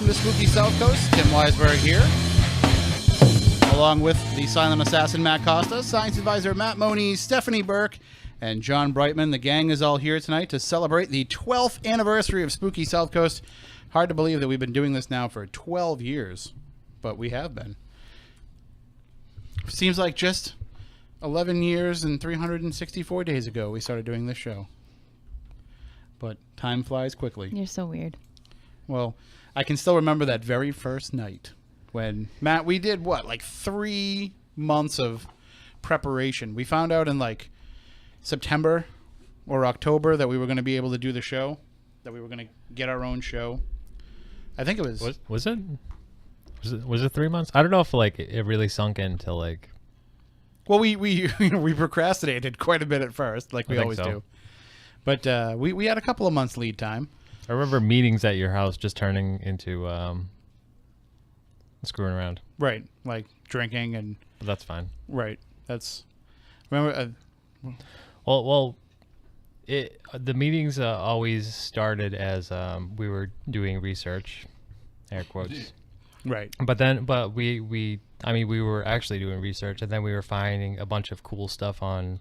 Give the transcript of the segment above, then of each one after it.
to Spooky Southcoast. Tim Weisberg here, along with the silent assassin Matt Costa, science advisor Matt Moniz, Stephanie Burke, and John Brightman. The gang is all here tonight to celebrate the 12th anniversary of Spooky Southcoast. Hard to believe that we've been doing this now for 12 years, but we have been. Seems like just 11 years and 364 days ago we started doing this show. But time flies quickly. You're so weird. Well, I can still remember that very first night when, Matt, we did what, like 3 months of preparation. We found out in like September or October that we were going to be able to do the show, that we were going to get our own show. I think it was. Was it? Was it 3 months? I don't know if like it really sunk in till like. Well, we we procrastinated quite a bit at first, like we always do. But we had a couple of months lead time. I remember meetings at your house just turning into screwing around. Right, like drinking and. But that's fine. Right, that's. Remember. Well, the meetings always started as we were doing research, air quotes. Right. But we were actually doing research, and then we were finding a bunch of cool stuff online,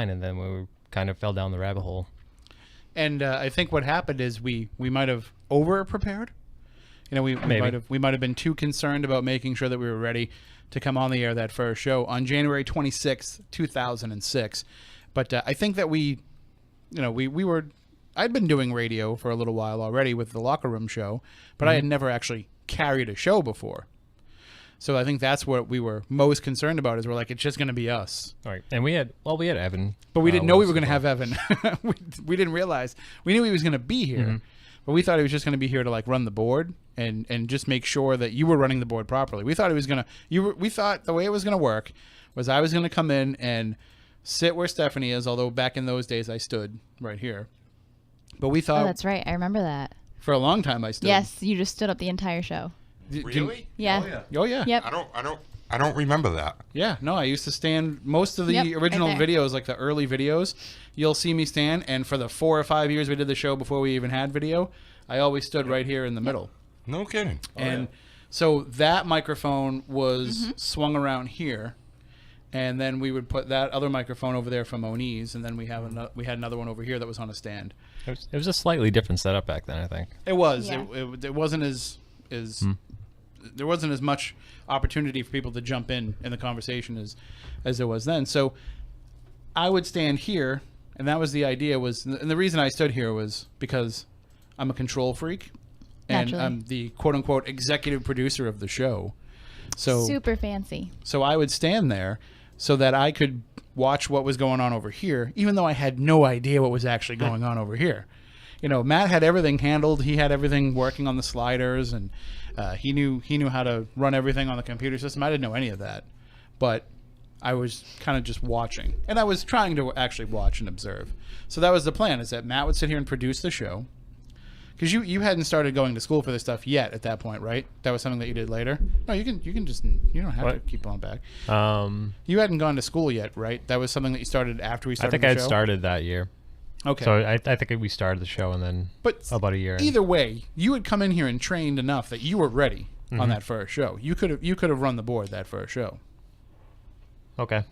and then we kind of fell down the rabbit hole. And I think what happened is we might have over prepared. You know, we might have been too concerned about making sure that we were ready to come on the air that first show on January 26th, 2006. But I think that we were. I'd been doing radio for a little while already with the Locker Room show, but I had never actually carried a show before. So I think that's what we were most concerned about. Is we're like, it's just going to be us. All right, and we had Evan, but we didn't know we were going to have Evan. we didn't realize. We knew he was going to be here, but we thought he was just going to be here to like run the board and just make sure that you were running the board properly. We thought he was going to. We thought the way it was going to work was I was going to come in and sit where Stephanie is. Although back in those days I stood right here, but we thought. Oh, that's right. I remember that. For a long time I stood. Yes, you just stood up the entire show. Really? Yeah. Oh yeah. Yep. I don't remember that. Yeah, no, I used to stand most of the original right there. videos, like the early videos, you'll see me stand, and for the 4 or 5 years we did the show before we even had video, I always stood right here in the middle. No kidding. And so that microphone was swung around here, and then we would put that other microphone over there for Moniz, and then we had another one over here that was on a stand. It was a slightly different setup back then, I think. It was. Yeah. It wasn't as there wasn't as much opportunity for people to jump in the conversation as there was then. So I would stand here, and that was the idea. And the reason I stood here was because I'm a control freak, and Naturally. I'm the quote unquote executive producer of the show. So Super fancy. So I would stand there so that I could watch what was going on over here, even though I had no idea what was actually going on over here. You know, Matt had everything handled. He had everything working on the sliders, and he knew how to run everything on the computer system. I didn't know any of that, but I was kind of just watching, and I was trying to actually watch and observe. So that was the plan: is that Matt would sit here and produce the show, because you hadn't started going to school for this stuff yet at that point, right? That was something that you did later. No, you can just you don't have to keep on back. You hadn't gone to school yet, right? That was something that you started after we started. I think the I show? had started that year. Okay. So I think we started the show, and then about a year. Either way, you had come in here and trained enough that you were ready on that first show. You could have run the board that first show. Okay.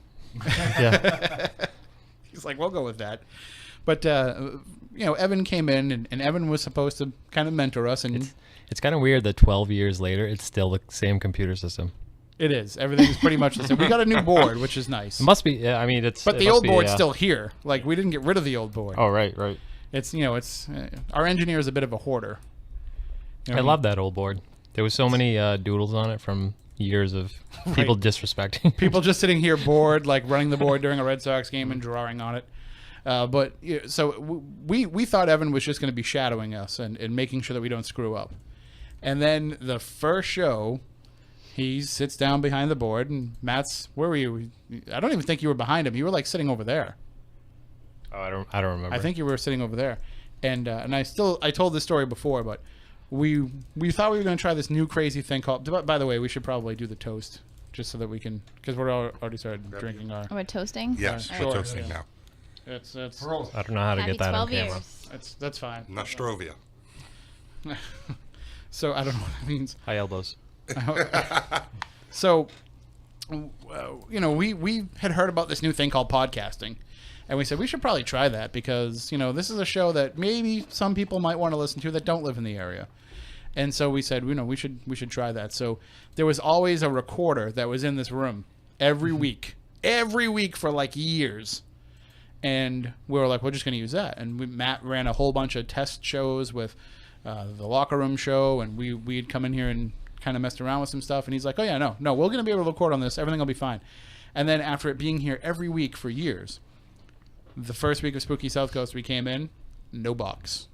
Yeah. He's like, we'll go with that. But Evan came in, and Evan was supposed to kind of mentor us, and it's kind of weird that 12 years later, it's still the same computer system. it is. Everything's pretty much the same. We got a new board, which is nice. It must be. Yeah, I mean, it's. But the old board's still here. Like, we didn't get rid of the old board. Oh, right. It's our engineer is a bit of a hoarder. I love that old board. There was so many doodles on it from years of people disrespecting. People just sitting here bored, like running the board during a Red Sox game and drawing on it. So we thought Evan was just going to be shadowing us and making sure that we don't screw up. And then the first show, he sits down behind the board, and Matt's, where were you? I don't even think you were behind him. You were like sitting over there. Oh, I don't remember. I think you were sitting over there. And I told this story before, but we thought we were going to try this new crazy thing called, by the way, we should probably do the toast just so that we can, because we're already started drinking our. Oh, we're toasting? Yes, Sure, we're toasting yeah. now. It's I don't know how to Happy get that on 12 camera. years. that's fine. Nostrovia. So I don't know what that means. High elbows. So, we had heard about this new thing called podcasting. And we said, we should probably try that because, this is a show that maybe some people might want to listen to that don't live in the area. And so we said, we should try that. So there was always a recorder that was in this room every week for like years. And we were like, we're just going to use that. And Matt ran a whole bunch of test shows with the Locker Room show. And we'd come in here and kind of messed around with some stuff. And he's like, oh, yeah, no, we're going to be able to record on this. Everything will be fine. And then after it being here every week for years, the first week of Spooky Southcoast, we came in, no box.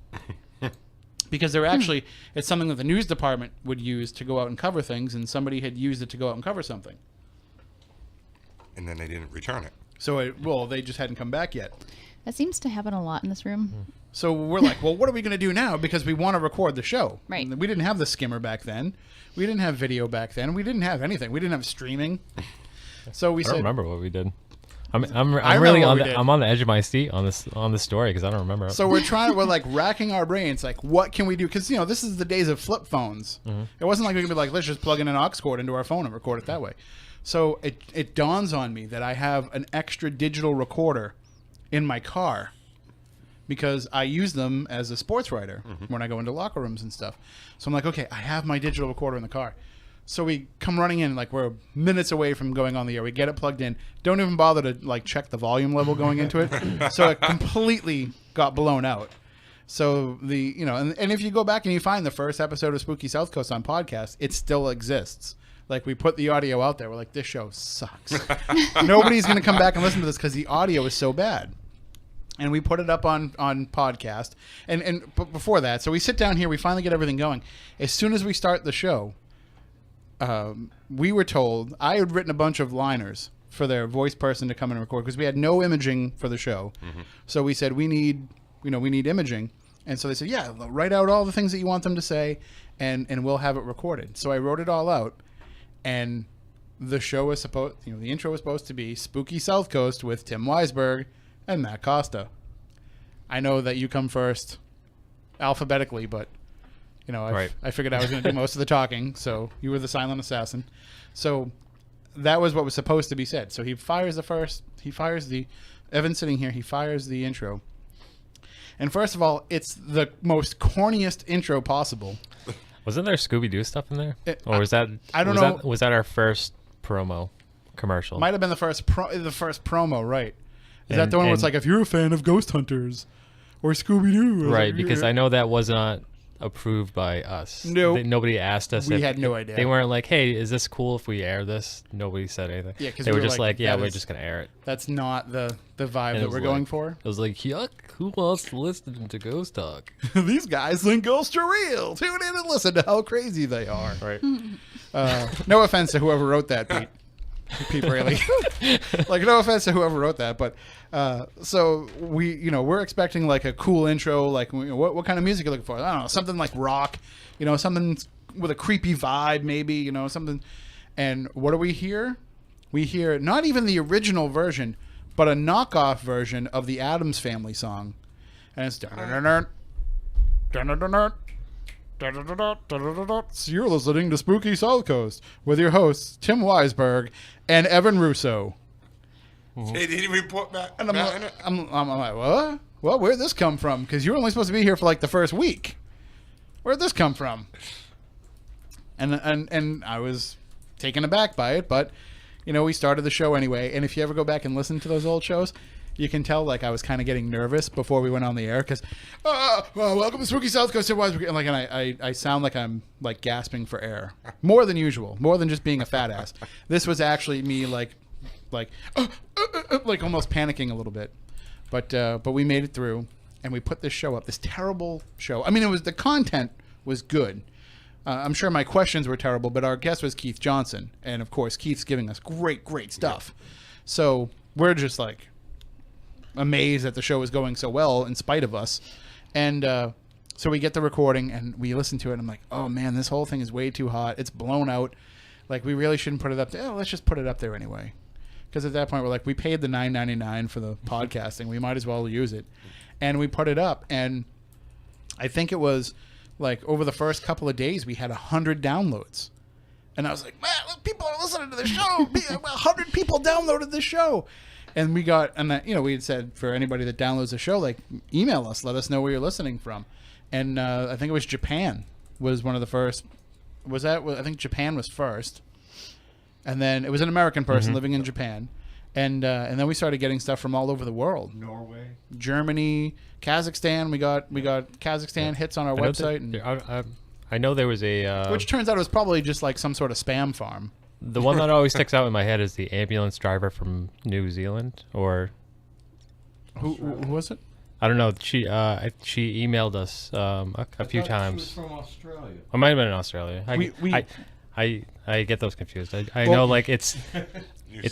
Because they're actually, it's something that the news department would use to go out and cover things, and somebody had used it to go out and cover something. And then they didn't return it. So, they just hadn't come back yet. That seems to happen a lot in this room. So we're like, well, what are we going to do now? Because we want to record the show. Right. We didn't have the skimmer back then. We didn't have video back then. We didn't have anything. We didn't have streaming. So we I said, don't remember what we did. I'm I really remember on what we the did. I'm on the edge of my seat on this story because I don't remember. So we're like racking our brains, like what can we do? Because this is the days of flip phones. It wasn't like we could be like, let's just plug in an aux cord into our phone and record it that way. So it dawns on me that I have an extra digital recorder in my car because I use them as a sports writer when I go into locker rooms and stuff. So I'm like, okay, I have my digital recorder in the car. So we come running in, like we're minutes away from going on the air. We get it plugged in. Don't even bother to like check the volume level going into it. So it completely got blown out. So and if you go back and you find the first episode of Spooky Southcoast on podcast, it still exists. Like we put the audio out there. We're like, this show sucks. Nobody's going to come back and listen to this because the audio is so bad. And we put it up on podcast. But before that, so we sit down here. We finally get everything going. As soon as we start the show, we were told I had written a bunch of liners for their voice person to come and record because we had no imaging for the show. So we said we need imaging, and so they said, yeah, write out all the things that you want them to say, and we'll have it recorded. So I wrote it all out, and the show was the intro was supposed to be Spooky Southcoast with Tim Weisberg and Matt Costa. I know that you come first alphabetically, but. I figured I was going to do most of the talking, so you were the silent assassin. So that was what was supposed to be said. So Evan's sitting here, he fires the intro. And first of all, it's the most corniest intro possible. Wasn't there Scooby-Doo stuff in there? Or was that... I don't know. Was that our first promo commercial? Might have been the first promo, right. Is that the one where it's like, if you're a fan of Ghost Hunters or Scooby-Doo? Right, because I know that was not approved by us. No. Nobody asked us. We had no idea. They weren't like, hey, is this cool if we air this? Nobody said anything. Yeah, because they were just like, yeah, we're just going to air it. That's not the vibe that we're going for. It was like, yuck, who wants to listen to Ghost Talk? These guys think ghosts are real. Tune in and listen to how crazy they are. Right. No offense to whoever wrote that, Pete Braley. Like, no offense to whoever wrote that, but so we're expecting like a cool intro. Like, what kind of music are you looking for? I don't know, something like rock, something with a creepy vibe, maybe, something. And what do we hear? We hear not even the original version, but a knockoff version of the Addams Family song, and it's. So you're listening to Spooky Southcoast with your hosts Tim Weisberg and Evan Russo. They didn't even put that. And I'm like, what? Well, where'd this come from? Because you were only supposed to be here for like the first week. Where'd this come from? And I was taken aback by it, but we started the show anyway. And if you ever go back and listen to those old shows, you can tell like I was kind of getting nervous before we went on the air because, welcome to Spooky Southcoast. And I sound like I'm like gasping for air more than usual, more than just being a fat ass. This was actually me like almost panicking a little bit, but we made it through and we put this show up, this terrible show. I mean, the content was good. I'm sure my questions were terrible, but our guest was Keith Johnson, and of course Keith's giving us great stuff. So we're just like amazed that the show is going so well in spite of us. And so we get the recording and we listen to it and I'm like, oh man, this whole thing is way too hot. It's blown out. Like, we really shouldn't put it up there. Oh, let's just put it up there anyway. Because at that point we're like, we paid the $9.99 for the podcasting. We might as well use it. And we put it up, and I think it was like over the first couple of days, we had 100 downloads. And I was like, man, people are listening to the show. 100 people downloaded the show. And we got, and we had said for anybody that downloads the show, like, email us, let us know where you're listening from. And I think it was Japan was one of the first. I think Japan was first. And then it was an American person living in Japan. And then we started getting stuff from all over the world. Norway, Germany, Kazakhstan. We got Kazakhstan hits on our website. I know there was a... which turns out it was probably just like some sort of spam farm. The one that always sticks out in my head is the ambulance driver from New Zealand, or... Who was it? I don't know. She emailed us a few times. She was from Australia. It might have been in Australia. I get those confused. I know, like, it's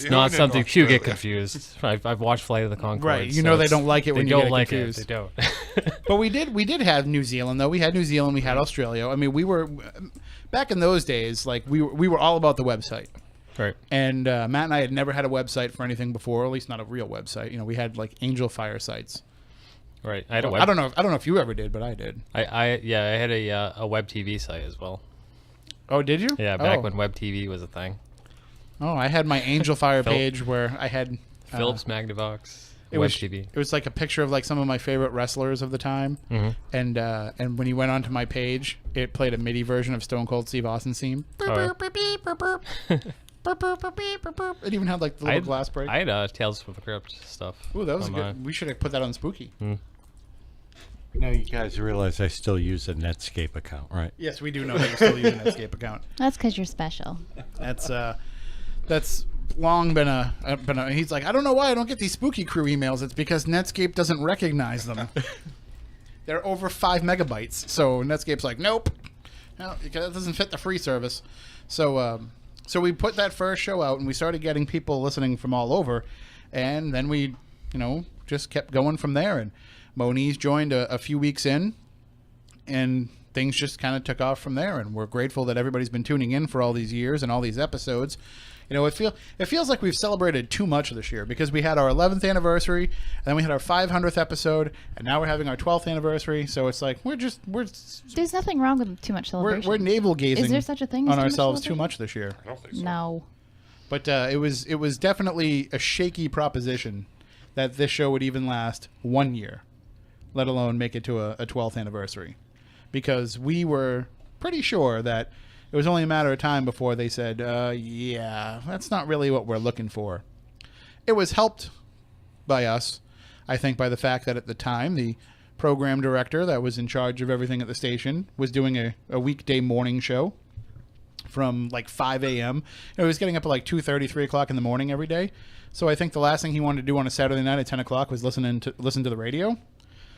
not something to get confused. I've watched Flight of the Conchords. Right. You so know they don't like it when you get confused. They don't. But we did have New Zealand, though. We had New Zealand. We had Australia. I mean, we were back in those days. Like we were all about the website. Right. And Matt and I had never had a website for anything before, or at least not a real website. We had like Angel Fire sites. Right. I had a I don't know if you ever did, but I did. I had a web TV site as well. Oh, did you? Yeah, back when web TV was a thing. Oh, I had my Angel Fire page where I had Philips Magnavox. TV. It was like a picture of like some of my favorite wrestlers of the time, and when you went onto my page, it played a MIDI version of Stone Cold Steve Austin's theme. It even had like the little glass break. I had Tales from the Crypt stuff. Ooh, that was good. We should have put that on Spooky. Now you guys realize I still use a Netscape account, right? Yes, we do know that you still use a Netscape account. That's because you're special. That's long been a. He's like, I don't know why I don't get these Spooky Crew emails. It's because Netscape doesn't recognize them. They're over 5 megabytes, so Netscape's like, nope, no, that doesn't fit the free service. So we put that first show out, and we started getting people listening from all over, and then we, just kept going from there. And Moniz joined a few weeks in, and things just kind of took off from there. And we're grateful that everybody's been tuning in for all these years and all these episodes. It feels like we've celebrated too much this year, because we had our 11th anniversary, and then we had our 500th episode, and now we're having our 12th anniversary. So it's like we're There's nothing wrong with too much celebration. We're navel gazing. Is there such a thing as on too ourselves much too much this year? I don't think so. No. But it was definitely a shaky proposition that this show would even last 1 year, let alone make it to a 12th anniversary, because we were pretty sure that it was only a matter of time before they said, yeah, that's not really what we're looking for. It was helped by us, I think, by the fact that at the time, the program director that was in charge of everything at the station was doing a weekday morning show from like 5 a.m. He was getting up at like 2:30, 3 o'clock in the morning every day. So I think the last thing he wanted to do on a Saturday night at 10 o'clock was listen to the radio.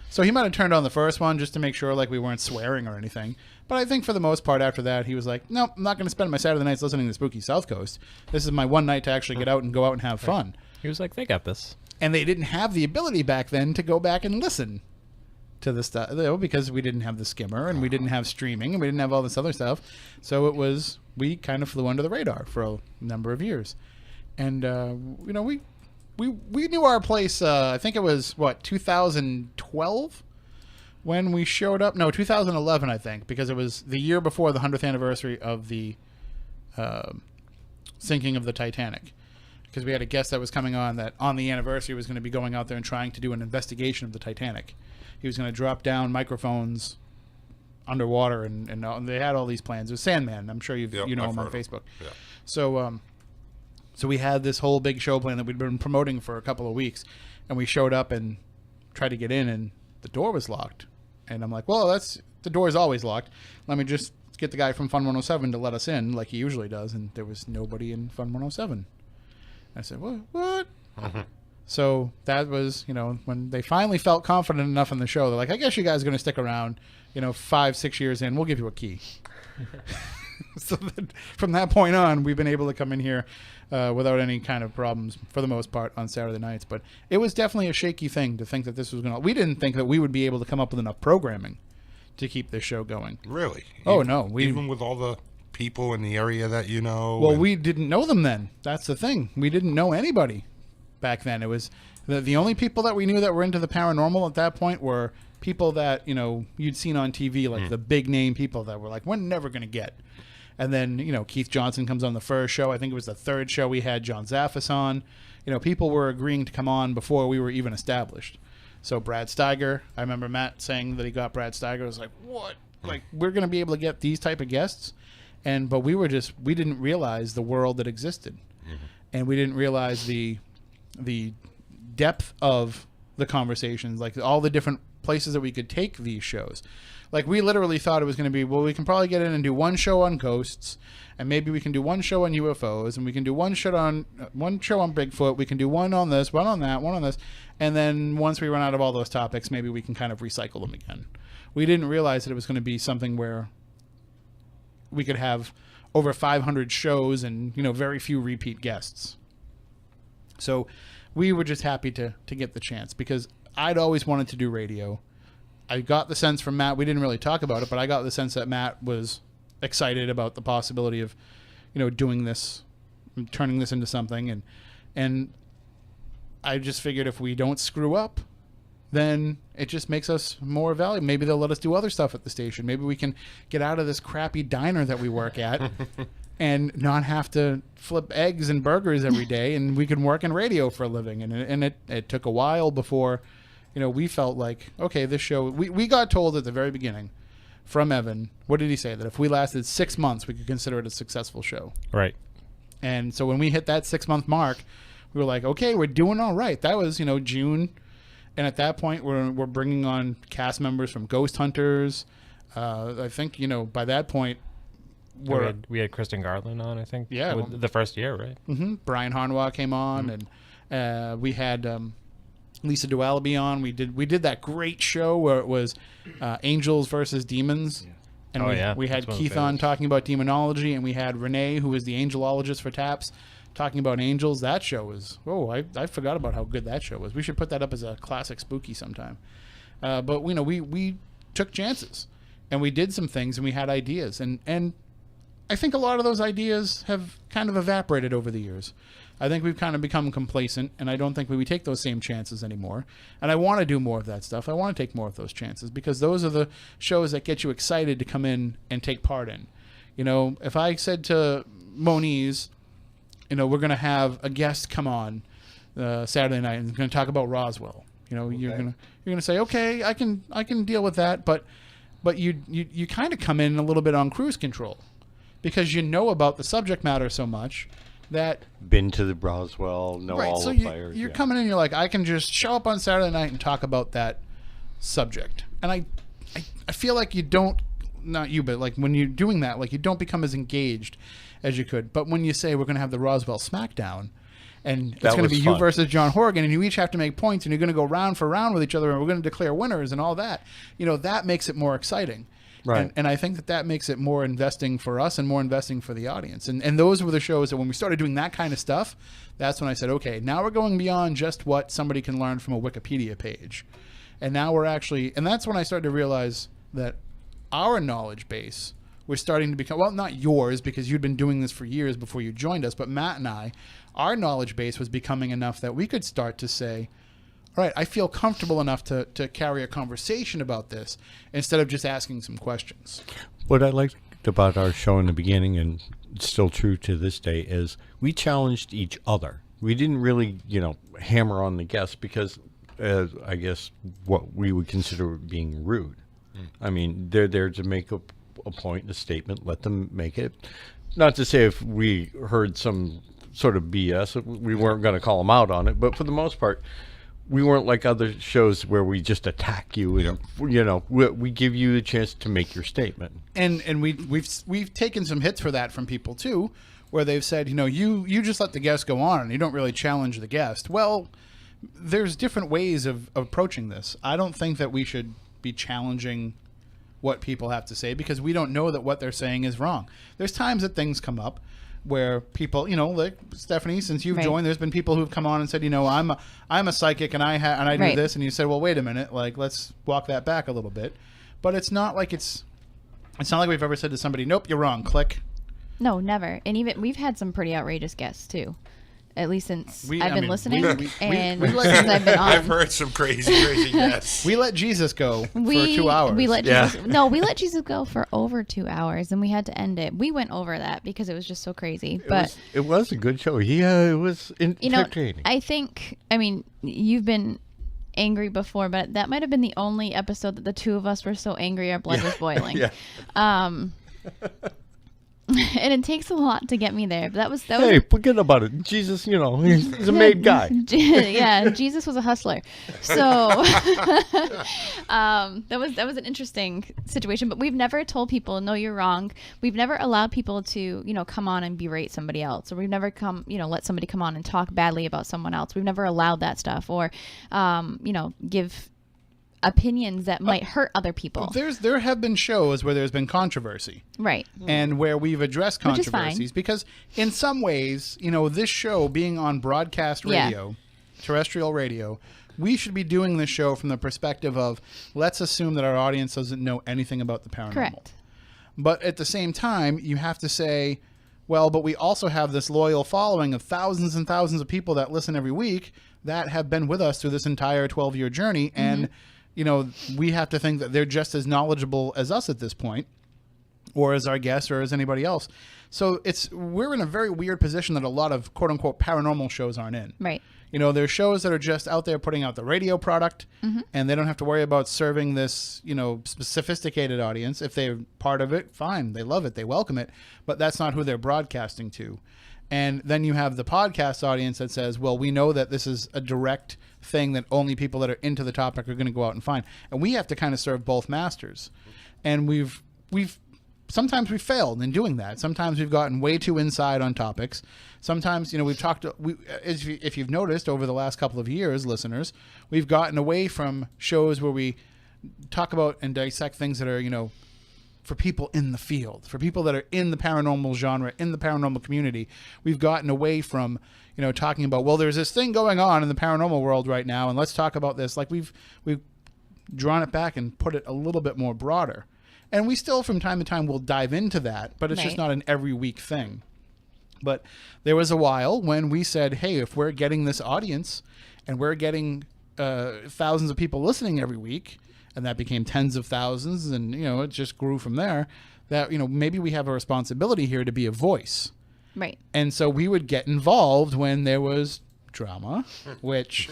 So he might have turned on the first one just to make sure like we weren't swearing or anything. But I think for the most part after that, he was like, nope, I'm not going to spend my Saturday nights listening to Spooky Southcoast. This is my one night to actually get out and go out and have fun. He was like, they got this. And they didn't have the ability back then to go back and listen to the stuff, because we didn't have the skimmer and we didn't have streaming and we didn't have all this other stuff. So we kind of flew under the radar for a number of years. And, we knew our place, I think it was, 2012 when we showed up? No, 2011, I think, because it was the year before the 100th anniversary of the sinking of the Titanic. Because we had a guest that was coming on that on the anniversary was going to be going out there and trying to do an investigation of the Titanic. He was going to drop down microphones underwater, and they had all these plans. It was Sandman. I'm sure you know him on Facebook. Yeah. So we had this whole big show plan that we'd been promoting for a couple of weeks, and we showed up and tried to get in, and the door was locked. And I'm like, well, the door is always locked. Let me just get the guy from Fun 107 to let us in like he usually does. And there was nobody in Fun 107. I said, what? So that was, when they finally felt confident enough in the show, they're like, I guess you guys are going to stick around, 5-6 years in, we'll give you a key. So then, from that point on, we've been able to come in here without any kind of problems for the most part on Saturday nights. But it was definitely a shaky thing to think that this was going to... We didn't think that we would be able to come up with enough programming to keep this show going. Really? No. Even with all the people in the area that you know? Well, we didn't know them then. That's the thing. We didn't know anybody back then. It was... The only people that we knew that were into the paranormal at that point were people that, you know, you'd seen on TV, like the big name people that were like, we're never going to get. And then, you know, Keith Johnson comes on the first show. I think it was the third show we had John Zaffis on. You know, people were agreeing to come on before we were even established. So Brad Steiger, I remember Matt saying that he got Brad Steiger. I was like, what? Like, we're going to be able to get these type of guests? But we didn't realize the world that existed. And we didn't realize the depth of the conversations, like all the different places that we could take these shows. Like, we literally thought it was going to be, well, we can probably get in and do one show on ghosts, and maybe we can do one show on UFOs, and we can do one show on Bigfoot, we can do one on this, one on that, one on this, and then once we run out of all those topics, maybe we can kind of recycle them again. We didn't realize that it was going to be something where we could have over 500 shows and, you know, very few repeat guests. So we were just happy to get the chance, because I'd always wanted to do radio. I got the sense from Matt, we didn't really talk about it, but I got the sense that Matt was excited about the possibility of, you know, doing this, turning this into something. And I just figured if we don't screw up, then it just makes us more valuable. Maybe they'll let us do other stuff at the station. Maybe we can get out of this crappy diner that we work at and not have to flip eggs and burgers every day, and we can work in radio for a living. And it took a while before, you know, we felt like, okay, this show, we got told at the very beginning from Evan, what did he say? That if we lasted 6 months, we could consider it a successful show. Right. And so when we hit that 6 month mark, we were like, okay, we're doing all right. That was, you know, June. And at that point, we're bringing on cast members from Ghost Hunters. I think, you know, by that point, we had Kristen Garland on, I think. Yeah. The first year, right? Mm-hmm. Brian Harnois came on, and we had Lisa Dualaby on. We did that great show where it was angels versus demons. Yeah. And we had Keith on talking about demonology, and we had Renee, who is the angelologist for TAPS, talking about angels. That show was, I forgot about how good that show was. We should put that up as a classic spooky sometime. But, you know, we took chances, and we did some things, and we had ideas. And I think a lot of those ideas have kind of evaporated over the years. I think we've kind of become complacent, and I don't think we take those same chances anymore. And I want to do more of that stuff. I want to take more of those chances, because those are the shows that get you excited to come in and take part in. You know, if I said to Moniz, you know, we're going to have a guest come on Saturday night and going to talk about Roswell. You know, you're going to say, okay, I can deal with that, but you kind of come in a little bit on cruise control, because you know about the subject matter so much that been to the Roswell, know right, all so the players. You're coming in, you're like, I can just show up on Saturday night and talk about that subject. And I feel like you don't, not you, but like when you're doing that, like you don't become as engaged as you could. But when you say we're going to have the Roswell Smackdown, and it's going to be you versus John Horgan, and you each have to make points, and you're going to go round for round with each other, and we're going to declare winners and all that, you know, that makes it more exciting. Right. And I think that makes it more investing for us and more investing for the audience. And those were the shows that when we started doing that kind of stuff, that's when I said, okay, now we're going beyond just what somebody can learn from a Wikipedia page. And now we're actually, and that's when I started to realize that our knowledge base was starting to become, well, not yours, because you'd been doing this for years before you joined us, but Matt and I, our knowledge base was becoming enough that we could start to say, all right, I feel comfortable enough to carry a conversation about this instead of just asking some questions. What I liked about our show in the beginning, and it's still true to this day, is we challenged each other. We didn't really, you know, hammer on the guests, because I guess what we would consider being rude. I mean, they're there to make a point, a statement, let them make it. Not to say if we heard some sort of BS, we weren't going to call them out on it, but for the most part, we weren't like other shows where we just attack you. And, you know, we give you the chance to make your statement. And we've taken some hits for that from people too, where they've said, you know, you just let the guest go on and you don't really challenge the guest. Well, there's different ways of approaching this. I don't think that we should be challenging what people have to say, because we don't know that what they're saying is wrong. There's times that things come up where people, you know, like Stephanie, since you've joined, there's been people who've come on and said, you know, I'm a psychic and I do this, and you said, well, wait a minute, like let's walk that back a little bit. But it's not like it's not like we've ever said to somebody, nope, you're wrong, click. No, never. And even we've had some pretty outrageous guests too. at least since We- I've I been mean, listening, we and let- since I've been on. I've heard some crazy guests. We let Jesus go for We 2 hours. We let Yeah. Jesus, no, we let Jesus go for over 2 hours, and we had to end it. We went over that because it was just so crazy. But it was a good show. Yeah, it was you know, entertaining. I mean, you've been angry before, but that might have been the only episode that the two of us were so angry our blood was boiling. Yeah. And it takes a lot to get me there. But that was Hey, forget about it. Jesus, he's a made guy. Yeah, Jesus was a hustler. So that was an interesting situation. But we've never told people, no, you're wrong. We've never allowed people to, come on and berate somebody else, or we've never let somebody come on and talk badly about someone else. We've never allowed that stuff, or give opinions that might hurt other people. There have been shows where there's been controversy. Right. And where we've addressed Which is fine. controversies, because in some ways, this show being on broadcast Yeah. radio, terrestrial radio, we should be doing this show from the perspective of, let's assume that our audience doesn't know anything about the paranormal. Correct. But at the same time, you have to say, well, but we also have this loyal following of thousands and thousands of people that listen every week that have been with us through this entire 12-year journey. And we have to think that they're just as knowledgeable as us at this point, or as our guests, or as anybody else. So we're in a very weird position that a lot of quote unquote paranormal shows aren't in. Right. There's shows that are just out there putting out the radio product, and they don't have to worry about serving this, sophisticated audience. If they're part of it, fine. They love it. They welcome it. But that's not who they're broadcasting to. And then you have the podcast audience that says, well, we know that this is a direct thing that only people that are into the topic are going to go out and find. And we have to kind of serve both masters. And we've sometimes we've failed in doing that. Sometimes we've gotten way too inside on topics. Sometimes, we've talked, if you've noticed over the last couple of years, listeners, we've gotten away from shows where we talk about and dissect things that are, for people in the field, for people that are in the paranormal genre, in the paranormal community. We've gotten away from, talking about, well, there's this thing going on in the paranormal world right now, and let's talk about this. Like we've drawn it back and put it a little bit more broader. And we still, from time to time, will dive into that, but it's just not an every week thing. But there was a while when we said, hey, if we're getting this audience and we're getting thousands of people listening every week, and that became tens of thousands, and it just grew from there, that maybe we have a responsibility here to be a voice. Right. And so we would get involved when there was drama, which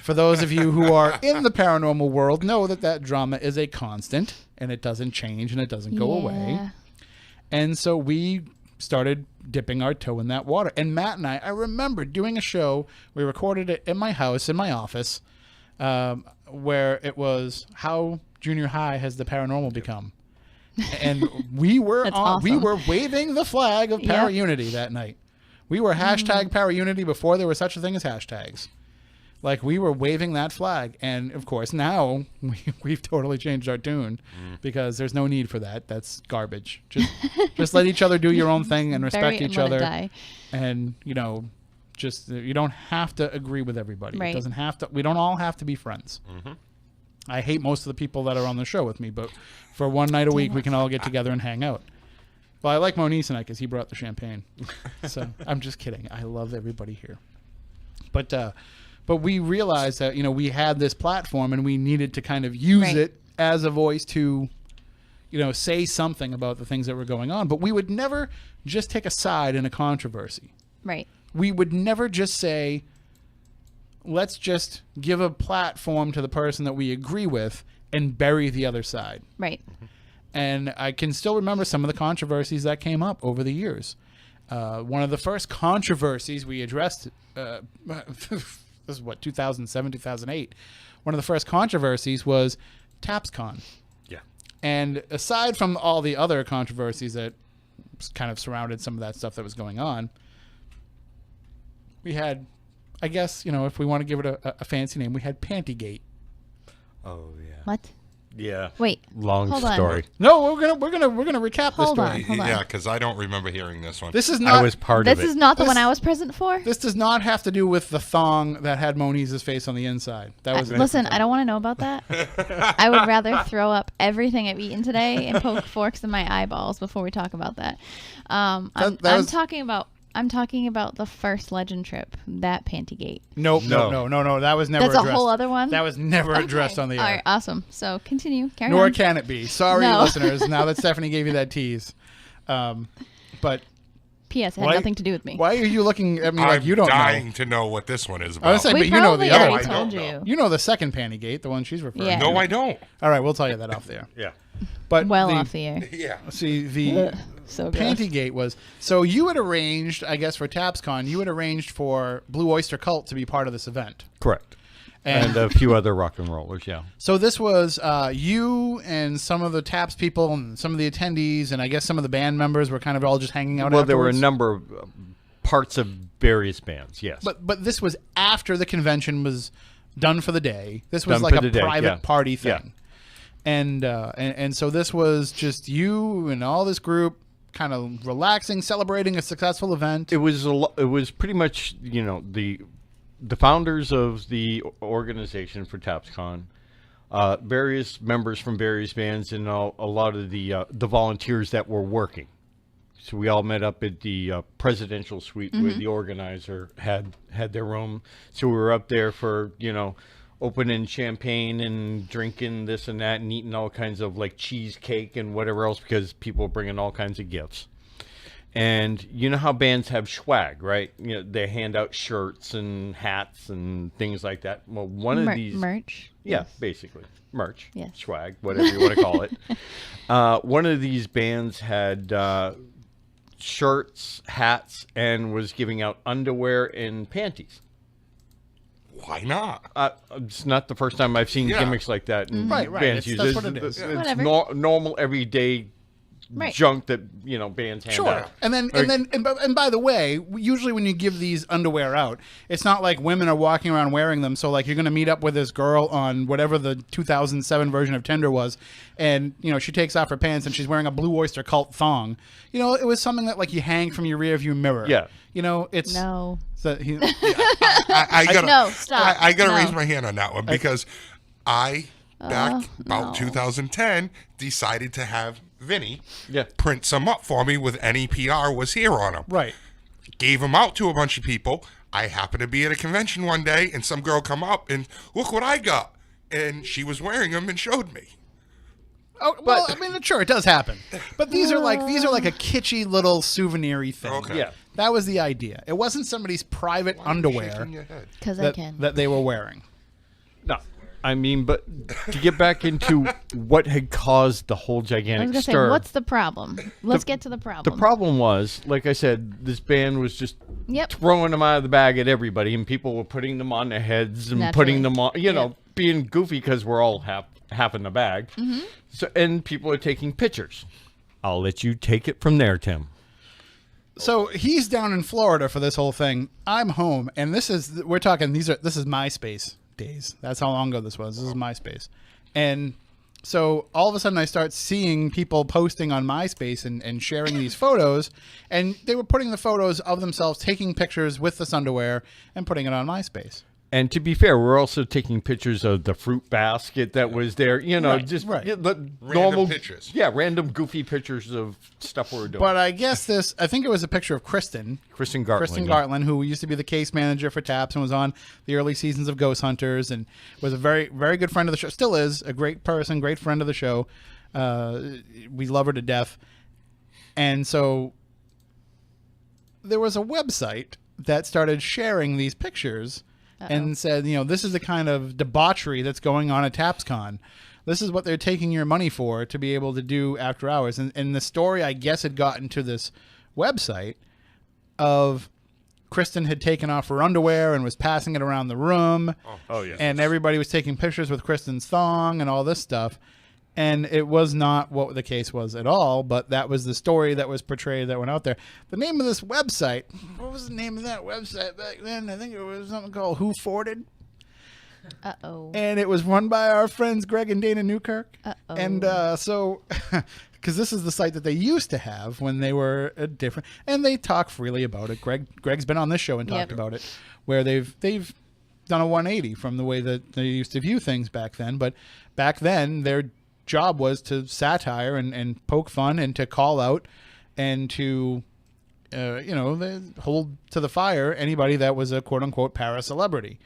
for those of you who are in the paranormal world know that drama is a constant, and it doesn't change and it doesn't go away. And so we started dipping our toe in that water. And Matt and I remember doing a show, we recorded it in my house, in my office, where it was how junior high has the paranormal become. And we were we were waving the flag of para-unity that night. We were hashtag para-unity before there was such a thing as hashtags. Like, we were waving that flag. And of course now we've totally changed our tune because there's no need for that. That's garbage. Just let each other do your own thing and respect each other. And just, you don't have to agree with everybody. Right. It doesn't have to. We don't all have to be friends. I hate most of the people that are on the show with me, but for one night a week, we can all get together and hang out. Well, I like Moniz and I because he brought the champagne. So I'm just kidding. I love everybody here. But we realized that, we had this platform and we needed to kind of use it as a voice to, say something about the things that were going on. But we would never just take a side in a controversy. Right. We would never just say, let's just give a platform to the person that we agree with and bury the other side. Right. And I can still remember some of the controversies that came up over the years. One of the first controversies we addressed, this is 2007, 2008. One of the first controversies was TAPSCon. Yeah. And aside from all the other controversies that kind of surrounded some of that stuff that was going on, we had, I guess, if we want to give it a fancy name, we had Pantygate. Oh yeah. What? Yeah. Wait. Long hold on. story. No, we're gonna recap the story. Hold on. Yeah, because I don't remember hearing this one. This is not. I was part of it. This is not the one I was present for. This does not have to do with the thong that had Moniz's face on the inside. That was. Listen, I don't want to know about that. I would rather throw up everything I've eaten today and poke forks in my eyeballs before we talk about that. I'm talking about I'm talking about the first Legend trip, that Pantygate. Nope, No. no. That was never That's addressed. a whole other one? That was never addressed on the air. All right, awesome. So continue. Carry Nor on. can it be. Sorry, No. listeners. Now that Stephanie gave you that tease. But P.S. It had why- nothing to do with me. why are you looking at me I'm like you don't dying know? to know what this one is I about. was saying, We but you know the probably other already one. told don't know. you. You know the second Pantygate, the one she's referring Yeah. to. No, I don't. All right, we'll tell you that off there. Yeah. But Well the, off the air. Yeah. see, the So gross. Pantygate was, so you had arranged, I guess for TapsCon, you had arranged for Blue Oyster Cult to be part of this event. Correct. And And a few other rock and rollers, yeah. so this was you and some of the Taps people and some of the attendees, and I guess some of the band members were kind of all just hanging out. Well, there were a afterwards. number of parts of various bands, yes. But this was after the convention was done for the day. This was Done like for a the day, private yeah. party thing. Yeah. And so this was just you and all this group kind of relaxing, celebrating a successful event. It was it was pretty much, you know, the founders of the organization for TapsCon, various members from various bands, and a lot of the volunteers that were working. So we all met up at the presidential suite where the organizer had their room. So we were up there for, you know, opening champagne and drinking this and that and eating all kinds of like cheesecake and whatever else because people were bringing all kinds of gifts. And you know how bands have swag, right? You know, they hand out shirts and hats and things like that. Well, one of these merch. yeah, Yes. basically. Merch, Yes. swag, whatever you want to call it. One of these bands had shirts, hats, and was giving out underwear and panties. Why not? It's not the first time I've seen Yeah. gimmicks like that. And Right. bands use That's what it is. It's Whatever. normal, everyday Right. junk that, you know, bands hand Sure. out. And by the way, usually when you give these underwear out, it's not like women are walking around wearing them. So like you're going to meet up with this girl on whatever the 2007 version of Tinder was, and you know she takes off her pants and she's wearing a Blue Oyster Cult thong. You know, it was something that like you hang from your rearview mirror. Yeah. You know, it's No. So he, I gotta, No, stop. I gotta No. raise my hand on that one because I, back about no. 2010, decided to have Vinny Yeah. print some up for me with NEPR was here on them. right. Gave them out to a bunch of people. I happened to be at a convention one day, and some girl come up and look what I got, and she was wearing them and showed me. Oh well, I mean, sure, it does happen, but these are like a kitschy little souvenir-y thing. Okay. Yeah. That was the idea. It wasn't somebody's private Why are you underwear shaking your head? Because I that, can. that they were wearing. No. I mean, but to get back into what had caused the whole I was gigantic going to say, stir. what's the problem? Let's get to the problem. The problem was, like I said, this band was just Yep. throwing them out of the bag at everybody, and people were putting them on their heads and putting Naturally. them on, you know, Yep. being goofy because we're all half in the bag. Mm-hmm. So, and people are taking pictures. I'll let you take it from there, Tim. So he's down in Florida for this whole thing. I'm home, and this is this is MySpace days. That's how long ago this was. This is MySpace, and so all of a sudden I start seeing people posting on MySpace and sharing these photos, and they were putting the photos of themselves taking pictures with this underwear and putting it on MySpace. And to be fair, we're also taking pictures of the fruit basket that was there. You know, Right, just right. yeah, the normal pictures. Yeah, random goofy pictures of stuff we were doing. But I guess I think it was a picture of Kristen Gartland. Gartland, who used to be the case manager for Taps and was on the early seasons of Ghost Hunters and was a very, very good friend of the show. Still is a great person, great friend of the show. We love her to death. And so there was a website that started sharing these pictures and said, you know, this is the kind of debauchery that's going on at TapsCon. This is what they're taking your money for to be able to do after hours. And the story, I guess, had gotten to this website of Kristen had taken off her underwear and was passing it around the room. Oh, yeah. And everybody was taking pictures with Kristen's thong and all this stuff. And it was not what the case was at all, but that was the story that was portrayed that went out there. The name of this website, what was the name of that website back then? I think it was something called Who Forded. Uh-oh. And it was run by our friends Greg and Dana Newkirk. Uh-oh. And so, because this is the site that they used to have when they were different, and they talk freely about it. Greg's been on this show and talked Yep. about it, where they've done a 180 from the way that they used to view things back then. But back then, their job was to satire and poke fun and to call out and to they hold to the fire anybody that was a quote-unquote para-celebrity.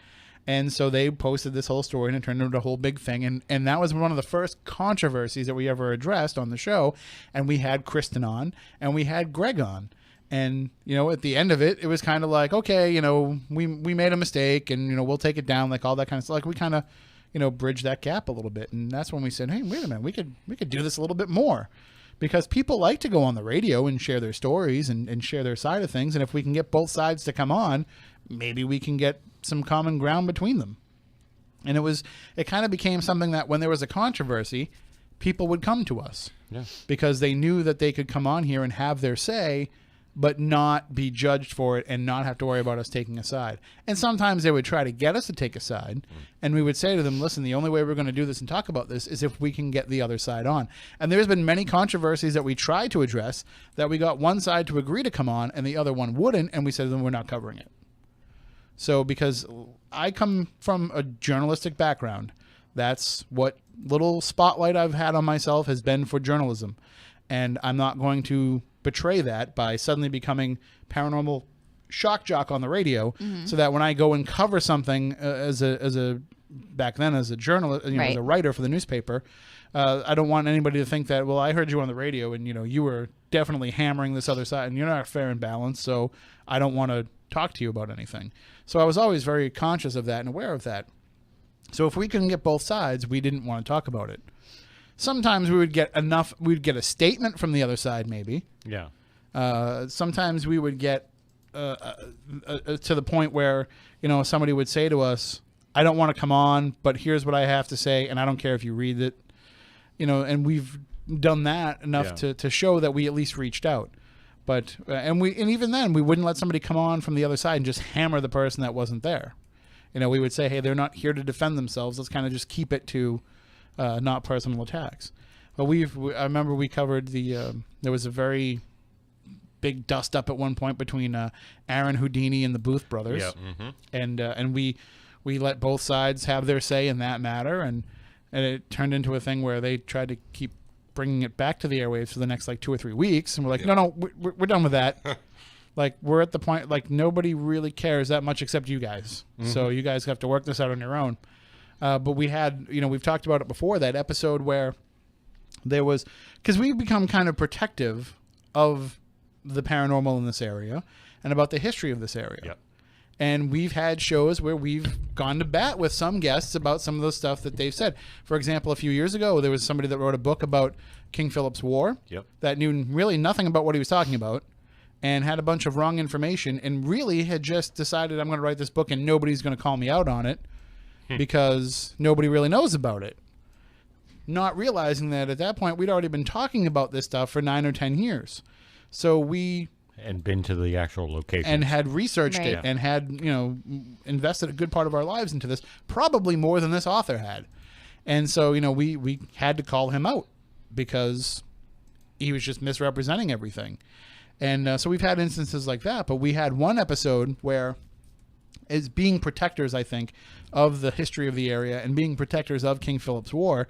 And so they posted this whole story and it turned into a whole big thing. And that was one of the first controversies that we ever addressed on the show. And we had Kristen on and we had Greg on. And, at the end of it, it was kind of like, okay, we made a mistake and, we'll take it down, like all that kind of stuff. Like we kind of, bridge that gap a little bit. And that's when we said, hey, wait a minute, we could do this a little bit more. Because people like to go on the radio and share their stories and share their side of things. And if we can get both sides to come on, maybe we can get some common ground between them. And it kind of became something that when there was a controversy, people would come to us. Yeah. Because they knew that they could come on here and have their say, but not be judged for it and not have to worry about us taking a side. And sometimes they would try to get us to take a side, and we would say to them, listen, the only way we're going to do this and talk about this is if we can get the other side on. And there's been many controversies that we tried to address that we got one side to agree to come on and the other one wouldn't, and we said to them, we're not covering it. So because I come from a journalistic background, that's what little spotlight I've had on myself has been for journalism. And I'm not going to betray that by suddenly becoming paranormal shock jock on the radio, so that when I go and cover something as a back then as a journalist, as a writer for the newspaper, I don't want anybody to think that, well, I heard you on the radio and you were definitely hammering this other side and you're not fair and balanced, so I don't want to talk to you about anything. So I was always very conscious of that and aware of that. So if we couldn't get both sides, we didn't want to talk about it. Sometimes we'd get a statement from the other side, maybe. Yeah. Sometimes we would get to the point where, somebody would say to us, I don't want to come on, but here's what I have to say, and I don't care if you read it. And we've done that enough to show that we at least reached out. But and even then, we wouldn't let somebody come on from the other side and just hammer the person that wasn't there. We would say, hey, they're not here to defend themselves. Let's kind of just keep it to not personal attacks. But I remember we covered there was a very big dust up at one point between Aaron Houdini and the Booth brothers. Yep. Mm-hmm. And we let both sides have their say in that matter, and it turned into a thing where they tried to keep bringing it back to the airwaves for the next 2 or 3 weeks, and we're like, no, we're done with that. We're at the point nobody really cares that much except you guys. Mm-hmm. So you guys have to work this out on your own. But we had, we've talked about it before, that episode where there was, because we've become kind of protective of the paranormal in this area and about the history of this area. Yep. And we've had shows where we've gone to bat with some guests about some of the stuff that they've said. For example, a few years ago, there was somebody that wrote a book about King Philip's War that knew really nothing about what he was talking about and had a bunch of wrong information and really had just decided, I'm going to write this book and nobody's going to call me out on it because nobody really knows about it. Not realizing that at that point, we'd already been talking about this stuff for 9 or 10 years. So and been to the actual location and had researched it and had invested a good part of our lives into this, probably more than this author had. And so we had to call him out because he was just misrepresenting everything. And so we've had instances like that, but we had one episode where, as being protectors, I think, of the history of the area and being protectors of King Philip's War,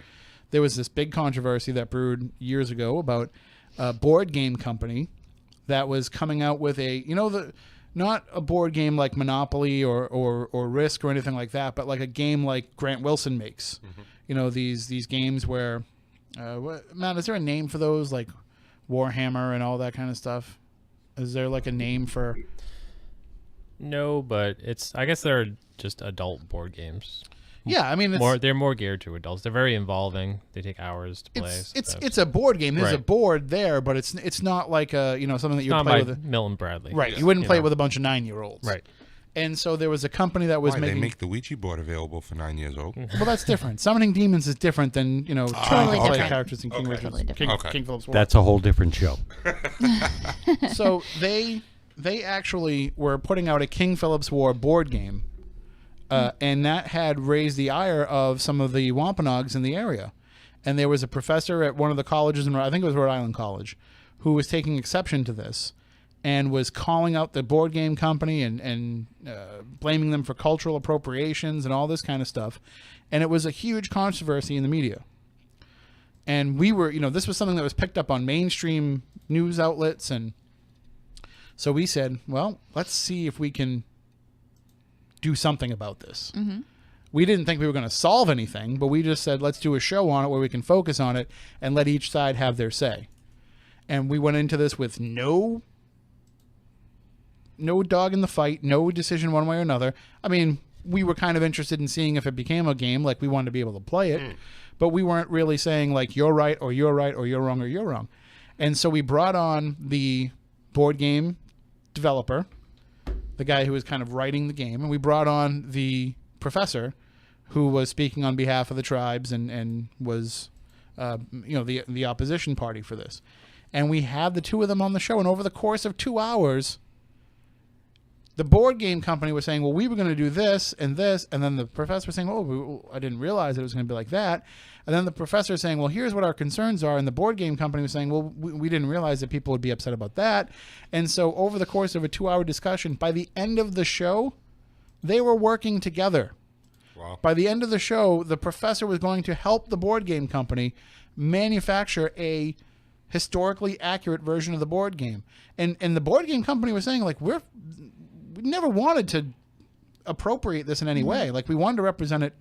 there was this big controversy that brewed years ago about a board game company that was coming out with not a board game like Monopoly or Risk or anything like that, but like a game like Grant Wilson makes. Mm-hmm. These games where, Matt, is there a name for those, like Warhammer and all that kind of stuff? Is there like a name for? No, but I guess they're just adult board games. Yeah, I mean, they're more geared to adults. They're very involving. They take hours to play. It's a board game. There's a board there, but it's not like something that you play with Milton Bradley. Right. You wouldn't play it with a bunch of 9-year-olds. Right. And so there was a company that was making. They make the Ouija board available for 9 years old. Well, that's different. Summoning demons is different than trying to play characters in King Philip's War. That's a whole different show. So they actually were putting out a King Philip's War board game. And that had raised the ire of some of the Wampanoags in the area. And there was a professor at one of the colleges, I think it was Rhode Island College, who was taking exception to this and was calling out the board game company and blaming them for cultural appropriations and all this kind of stuff. And it was a huge controversy in the media. And we were, this was something that was picked up on mainstream news outlets. And So we said, well, let's see if we can do something about this. We didn't think we were going to solve anything, but we just said, let's do a show on it where we can focus on it and let each side have their say. And we went into this with no dog in the fight, no decision one way or another. I mean, we were kind of interested in seeing if it became a game, like we wanted to be able to play it, but we weren't really saying like, you're right or you're right or you're wrong or you're wrong. And so we brought on the board game developer, the guy who was kind of writing the game, and we brought on the professor who was speaking on behalf of the tribes and was the opposition party for this. And we had the two of them on the show, and over the course of 2 hours, the board game company was saying, well, we were going to do this, and then the professor was saying, oh, I didn't realize it was going to be like that. And then the professor was saying, well, here's what our concerns are, and the board game company was saying, well, we didn't realize that people would be upset about that. And so over the course of a 2-hour discussion, by the end of the show, they were working together. Wow. By the end of the show, the professor was going to help the board game company manufacture a historically accurate version of the board game. And the board game company was saying, like, we never wanted to appropriate this in any way. Like, we wanted to represent it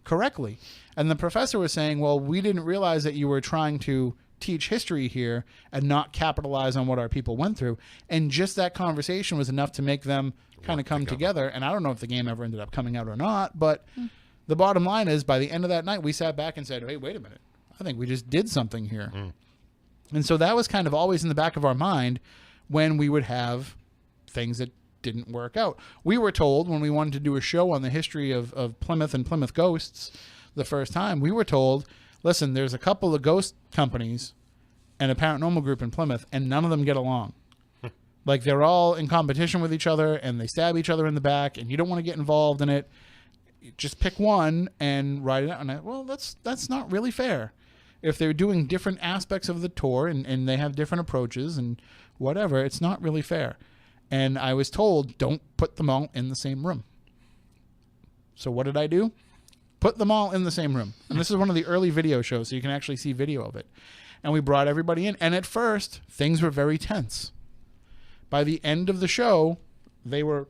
correctly. And the professor was saying, well, we didn't realize that you were trying to teach history here and not capitalize on what our people went through. And just that conversation was enough to make them kind of come together. And I don't know if the game ever ended up coming out or not, but the bottom line is, by the end of that night, we sat back and said, hey, wait a minute. I think we just did something here. And so that was kind of always in the back of our mind when we would have things that didn't work out. We were told when we wanted to do a show on the history of Plymouth and Plymouth ghosts the first time, we were told, listen, there's a couple of ghost companies and a paranormal group in Plymouth, and none of them get along. Like, they're all in competition with each other, and they stab each other in the back, and you don't want to get involved in it. Just pick one and write it out. And well, that's not really fair. If they're doing different aspects of the tour and they have different approaches and whatever, it's not really fair. And I was told, don't put them all in the same room. So what did I do? Put them all in the same room. And this is one of the early video shows, so you can actually see video of it. And we brought everybody in. And at first, things were very tense. By the end of the show, they were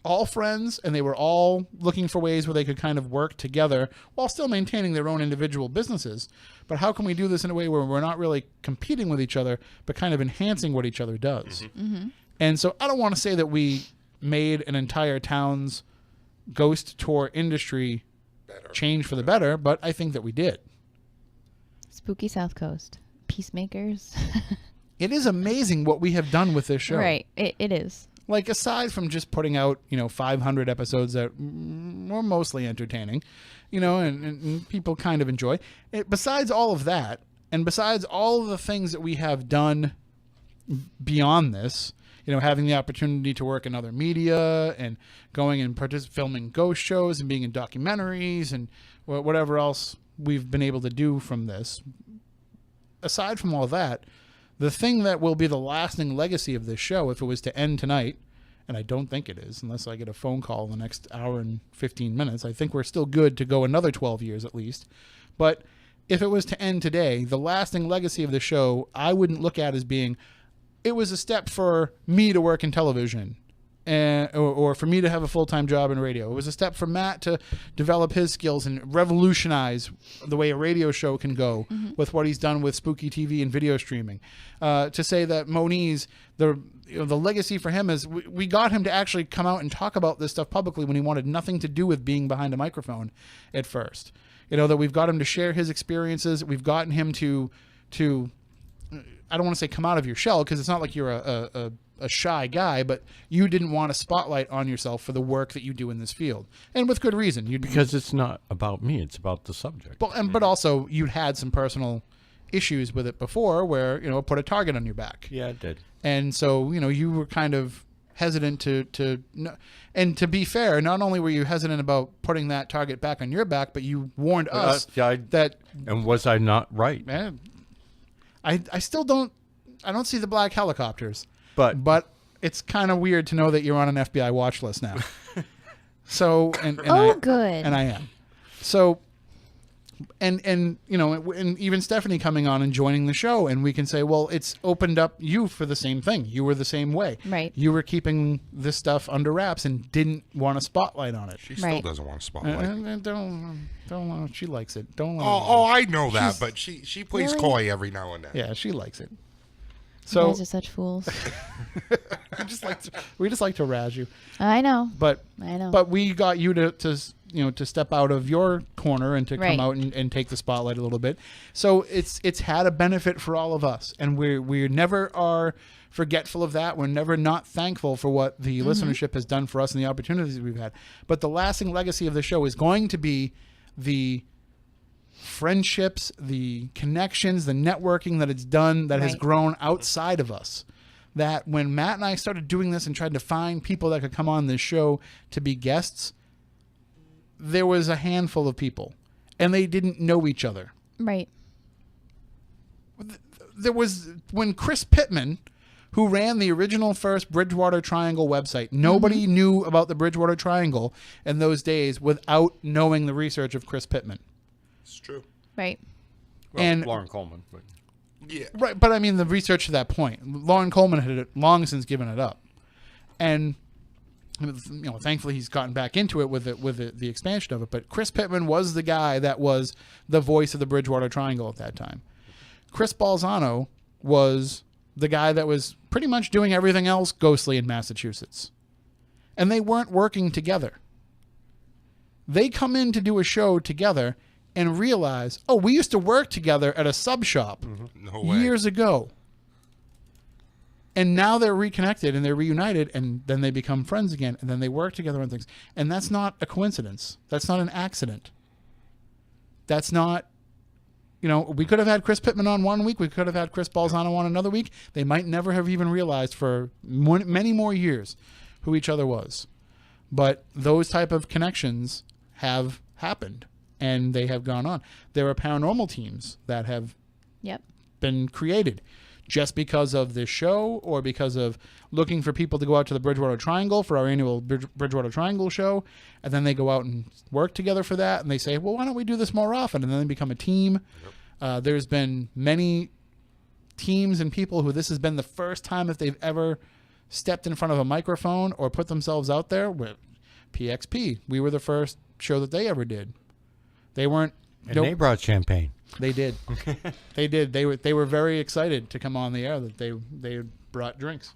all friends, and they were all looking for ways where they could kind of work together while still maintaining their own individual businesses. But how can we do this in a way where we're not really competing with each other, but kind of enhancing what each other does? And so I don't want to say that we made an entire town's ghost tour industry change for the better, but I think that we did. Spooky Southcoast. Peacemakers. It is amazing what we have done with this show. Right. It is. Like, aside from just putting out, 500 episodes that were mostly entertaining, and people kind of enjoy. Besides all of that, and besides all of the things that we have done beyond this, having the opportunity to work in other media and going and filming ghost shows and being in documentaries and whatever else we've been able to do from this, aside from all that, the thing that will be the lasting legacy of this show, if it was to end tonight, and I don't think it is, unless I get a phone call in the next hour and 15 minutes, I think we're still good to go another 12 years at least. But if it was to end today, the lasting legacy of the show, I wouldn't look at as being, it was a step for me to work in television, or for me to have a full-time job in radio. It was a step for Matt to develop his skills and revolutionize the way a radio show can go with what he's done with spooky TV and video streaming. To say that Moniz, the legacy for him is we got him to actually come out and talk about this stuff publicly when he wanted nothing to do with being behind a microphone at first. That we've got him to share his experiences. We've gotten him to I don't want to say come out of your shell, because it's not like you're a shy guy, but you didn't want a spotlight on yourself for the work that you do in this field, and with good reason. Because it's not about me; it's about the subject. But also you'd had some personal issues with it before, where it put a target on your back. Yeah, it did. And so you were kind of hesitant to and to be fair, not only were you hesitant about putting that target back on your back, but you warned us that. And was I not right? I still don't. I don't see the black helicopters. But it's kind of weird to know that you're on an FBI watch list now. So, and good. And I am. So, and you know, and even Stephanie coming on and joining the show, and we can say, well, it's opened up you for the same thing. You were the same way. Right. You were keeping this stuff under wraps and didn't want a spotlight on it. She still Right. doesn't want a spotlight. Don't. She likes it. Don't. let her- Oh, I know that, but she plays Really? coy every now and then. Yeah, she likes it. You So guys are such fools. we just like to razz you, I know. but I know. but we got you to step out of your corner and to Right. come out and take the spotlight a little bit. So it's had a benefit for all of us, and we never are forgetful of that. We're never not thankful for what the listenership has done for us and the opportunities we've had. But the lasting legacy of the show is going to be the friendships, the connections, the networking that it's done that has Right. grown outside of us. That when Matt and I started doing this and tried to find people that could come on this show to be guests, there was a handful of people, and they didn't know each other. Right. There was, when Chris Pittman, who ran the original first Bridgewater Triangle website, nobody knew about the Bridgewater Triangle in those days without knowing the research of Chris Pittman. It's true. Right. Well, And- Lauren Coleman. But Yeah. Right, but I mean the research to that point. Lauren Coleman had long since given it up, and thankfully he's gotten back into it with the expansion of it. But Chris Pittman was the guy that was the voice of the Bridgewater Triangle at that time. Chris Balzano was the guy that was pretty much doing everything else ghostly in Massachusetts, and they weren't working together. They come in to do a show together and realize, oh, we used to work together at a sub shop No way. years ago. And now they're reconnected and they're reunited, and then they become friends again, and then they work together on things. And that's not a coincidence. That's not an accident. That's not, we could have had Chris Pittman on one week. We could have had Chris Balzano on another week. They might never have even realized for many more years who each other was. But those type of connections have happened, and they have gone on. There are paranormal teams that have Yep. been created just because of this show, or because of looking for people to go out to the Bridgewater Triangle for our annual Bridgewater Triangle show, and then they go out and work together for that, and they say, well, why don't we do this more often, and then they become a team. There's been many teams and people who this has been the first time that they've ever stepped in front of a microphone or put themselves out there. With PXP, we were the first show that they ever did. They weren't. and they brought champagne. They did. They did. They were very excited to come on the air. That they brought drinks,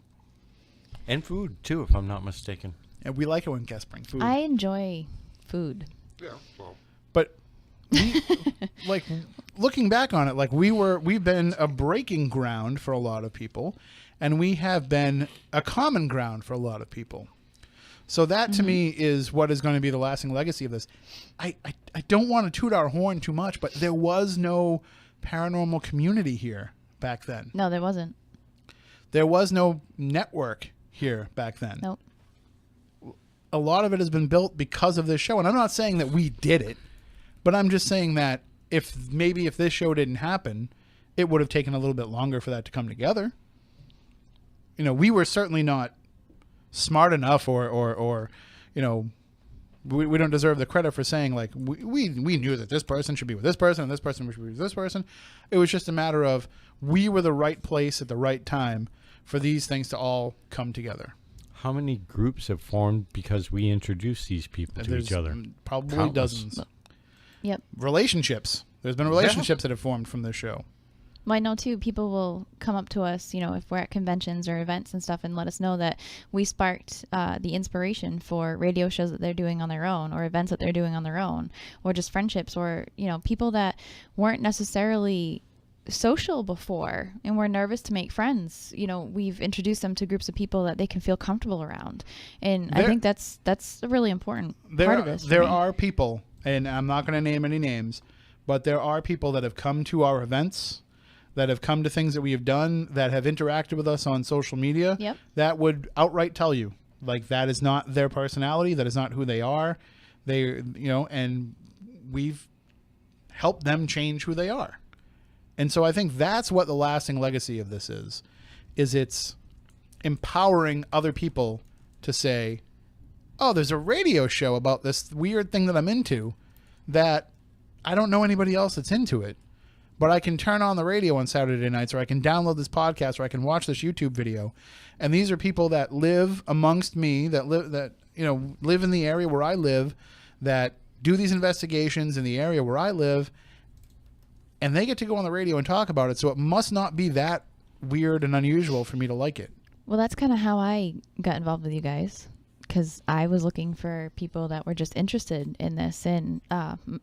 And food, too, if I'm not mistaken. and we like it when guests bring food. I enjoy food. Yeah. Well, But we, like, looking back on it, like we've been a breaking ground for a lot of people, and we have been a common ground for a lot of people. So that to me is what is going to be the lasting legacy of this. I don't want to toot our horn too much, but there was no paranormal community here back then. No, there wasn't. There was no network here back then. Nope. A lot of it has been built because of this show. And I'm not saying that we did it, but I'm just saying that if this show didn't happen, it would have taken a little bit longer for that to come together. We were certainly not smart enough or we don't deserve the credit for saying, like, we knew that this person should be with this person and this person should be with this person. It was just a matter of we were the right place at the right time for these things to all come together. How many groups have formed because we introduced these people to There's each other? probably Countless. dozens. Yep. Relationships. There's been relationships that have formed from this show. Well, I know too, people will come up to us, if we're at conventions or events and stuff, and let us know that we sparked the inspiration for radio shows that they're doing on their own, or events that they're doing on their own, or just friendships, or, people that weren't necessarily social before and were nervous to make friends. We've introduced them to groups of people that they can feel comfortable around. And I think that's a really important part of this. for There me. are people, and I'm not going to name any names, but there are people that have come to our events, that have come to things that we have done, that have interacted with us on social media, Yep. that would outright tell you, like, that is not their personality, that is not who they are. And we've helped them change who they are. And so I think that's what the lasting legacy of this is it's empowering other people to say, oh, there's a radio show about this weird thing that I'm into that I don't know anybody else that's into it. But I can turn on the radio on Saturday nights, or I can download this podcast, or I can watch this YouTube video. And these are people that live amongst me, that live in the area where I live, that do these investigations in the area where I live, and they get to go on the radio and talk about it. So it must not be that weird and unusual for me to like it. Well, that's kind of how I got involved with you guys, because I was looking for people that were just interested in this. And,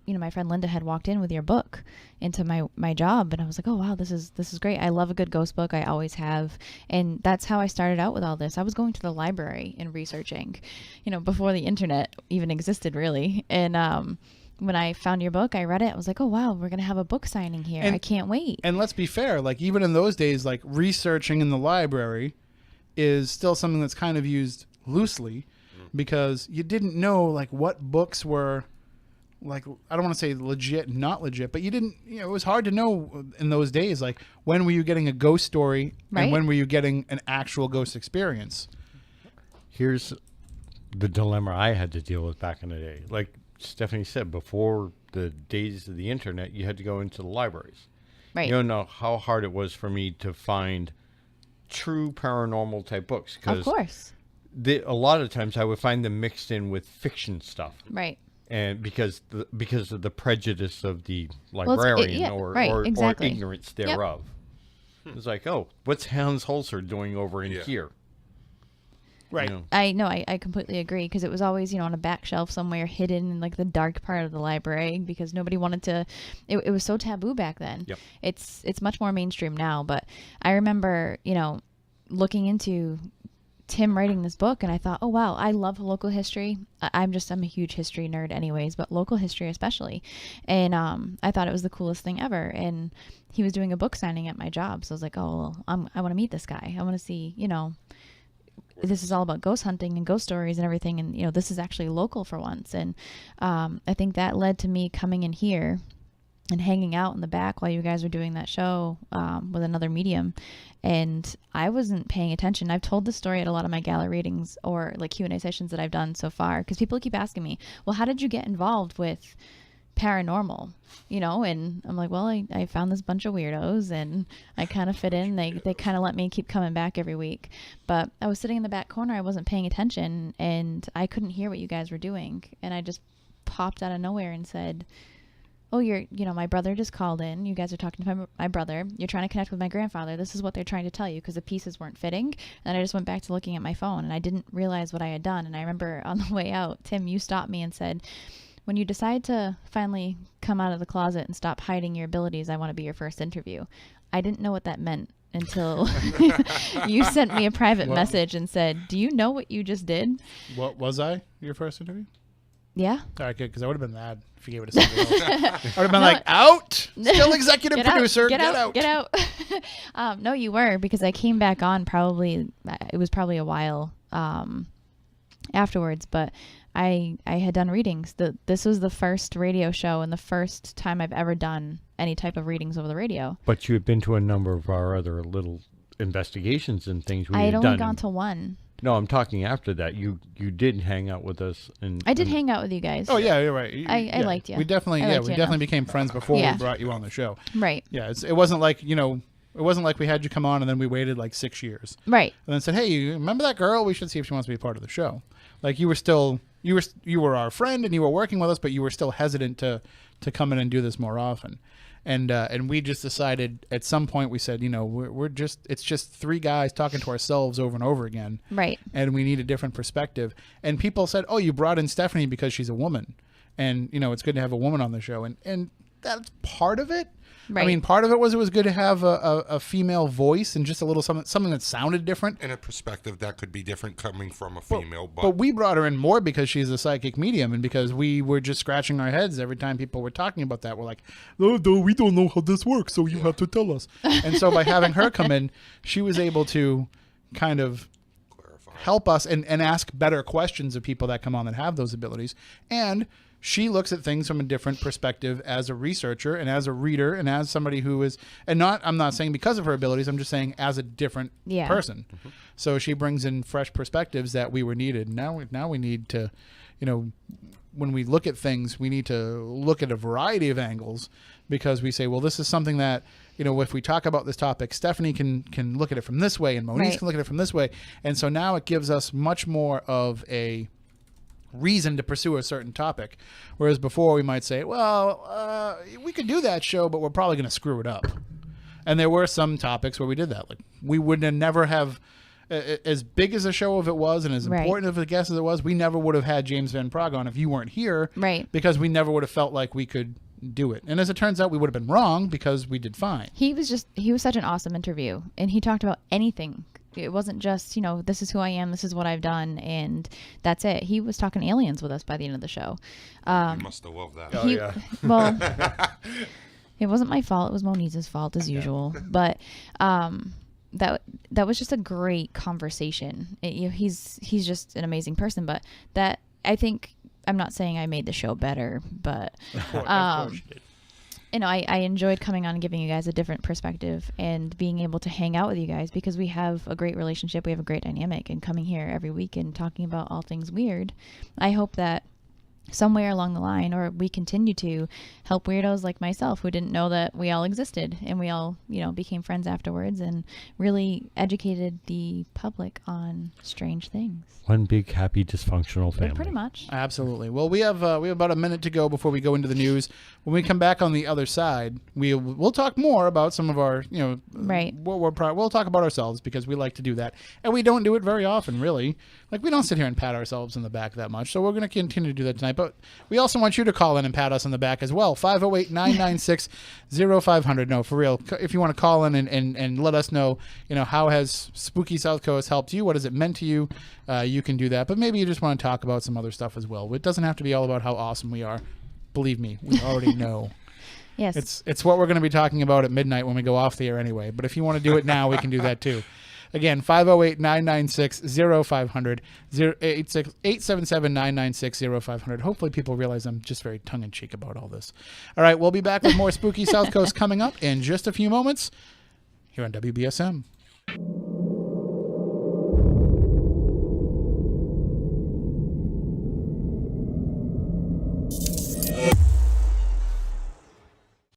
my friend Linda had walked in with your book into my job, and I was like, oh, wow, this is great. I love a good ghost book. I always have. And that's how I started out with all this. I was going to the library and researching, before the internet even existed, really. And when I found your book, I read it. I was like, oh, wow, we're going to have a book signing here. I can't wait. And let's be fair, like even in those days, like researching in the library is still something that's kind of used loosely, because you didn't know like what books were, like, I don't want to say legit, not legit, but you didn't, it was hard to know in those days, like when were you getting a ghost story Right. and when were you getting an actual ghost experience? Here's the dilemma I had to deal with back in the day. Like Stephanie said, before the days of the internet, you had to go into the libraries. Right. You don't know how hard it was for me to find true paranormal type books. Of course. A lot of times I would find them mixed in with fiction stuff. Right. And because of the prejudice of the librarian or ignorance thereof. Yep. It's like, oh, what's Hans Holzer doing over in here? Right. I completely agree, because it was always, on a back shelf somewhere hidden in like the dark part of the library, because nobody wanted to, it was so taboo back then. Yep. It's much more mainstream now, but I remember, looking into Tim writing this book, and I thought, oh wow, I love local history. I'm a huge history nerd anyways, but local history especially. And I thought it was the coolest thing ever. And he was doing a book signing at my job, so I was like, oh, well, I want to meet this guy. I want to see, this is all about ghost hunting and ghost stories and everything, and this is actually local for once. And I think that led to me coming in here and hanging out in the back while you guys were doing that show with another medium, and I wasn't paying attention. I've told this story at a lot of my gala readings or like Q&A sessions that I've done so far, because people keep asking me, well, how did you get involved with paranormal, and I'm like, well, I found this bunch of weirdos and I kind of fit in. They kind of let me keep coming back every week, but I was sitting in the back corner. I wasn't paying attention, and I couldn't hear what you guys were doing, and I just popped out of nowhere and said, oh, my brother just called in. You guys are talking to my brother. You're trying to connect with my grandfather. This is what they're trying to tell you, because the pieces weren't fitting. And I just went back to looking at my phone, and I didn't realize what I had done. And I remember on the way out, Tim, you stopped me and said, when you decide to finally come out of the closet and stop hiding your abilities, I want to be your first interview. I didn't know what that meant until you sent me a private message and said, do you know what you just did? What was I your first interview? Yeah. All right, good, because I would have been mad if you gave it to somebody else. I would have been like, out! Still executive producer, get out. Get out. No, you were, because I came back on it was probably a while afterwards, but I had done readings. This was the first radio show and the first time I've ever done any type of readings over the radio. But you had been to a number of our other little investigations and things we I had had done. only gone to one. No, I'm talking after that. You did hang out with us, and I did hang out with you guys. Oh yeah, you're right. I liked you. We definitely became friends before we brought you on the show. Right. Yeah, it wasn't like we had you come on and then we waited like 6 years. Right. And then said, hey, you remember that girl? We should see if she wants to be a part of the show. Like you were our friend and you were working with us, but you were still hesitant to come in and do this more often. And we just decided at some point, we said, it's just three guys talking to ourselves over and over again. Right. And we need a different perspective. And people said, oh, you brought in Stephanie because she's a woman. And, it's good to have a woman on the show. And that's part of it. Right. I mean, part of it was good to have a female voice and just a little something that sounded different. And a perspective that could be different coming from a female. But we brought her in more because she's a psychic medium and because we were just scratching our heads every time people were talking about that. We're like, oh, no, we don't know how this works, so you have to tell us. And so by having her come in, she was able to kind of help us and ask better questions of people that come on that have those abilities. And she looks at things from a different perspective as a researcher and as a reader and as somebody who is, I'm not saying because of her abilities, I'm just saying as a different person. Mm-hmm. So she brings in fresh perspectives that we were needed. Now we need to, when we look at things, we need to look at a variety of angles, because we say, well, this is something that, if we talk about this topic, Stephanie can look at it from this way, and Monique Right. can look at it from this way. And so now it gives us much more of a reason to pursue a certain topic. Whereas before we might say, well, we could do that show, but we're probably going to screw it up. And there were some topics where we did that. Like, we would never have, as big as a show of it was, and as Right. important of a guest as it was, we never would have had James Van Prague on if you weren't here. Right. Because we never would have felt like we could do it. And as it turns out, we would have been wrong, because we did fine. He was such an awesome interview, and he talked about anything. It wasn't just, this is who I am, this is what I've done, and that's it. He was talking aliens with us by the end of the show. You must have loved that. Oh, yeah. Well, it wasn't my fault. It was Monize's fault as usual. But that was just a great conversation. He's just an amazing person. But that, I think, I'm not saying I made the show better, but Of course you did. I enjoyed coming on and giving you guys a different perspective and being able to hang out with you guys, because we have a great relationship. We have a great dynamic, and coming here every week and talking about all things weird, I hope that somewhere along the line, or we continue to help weirdos like myself who didn't know that we all existed, and we all, became friends afterwards, and really educated the public on strange things. One big, happy, dysfunctional family. Pretty much. Absolutely. Well, we have about a minute to go before we go into the news. When we come back on the other side, we'll talk more about some of our, Right. We'll talk about ourselves, because we like to do that, and we don't do it very often, really. Like, we don't sit here and pat ourselves in the back that much. So we're going to continue to do that tonight. But we also want you to call in and pat us on the back as well. 508-996-0500. No, for real. If you want to call in and let us know, how has Spooky South Coast helped you? What has it meant to you? You can do that. But maybe you just want to talk about some other stuff as well. It doesn't have to be all about how awesome we are. Believe me, we already know. Yes. It's what we're going to be talking about at midnight when we go off the air anyway. But if you want to do it now, we can do that too. Again, 508-996-0500, 877-996-0500. Hopefully people realize I'm just very tongue-in-cheek about all this. All right, we'll be back with more Spooky South Coast coming up in just a few moments here on WBSM.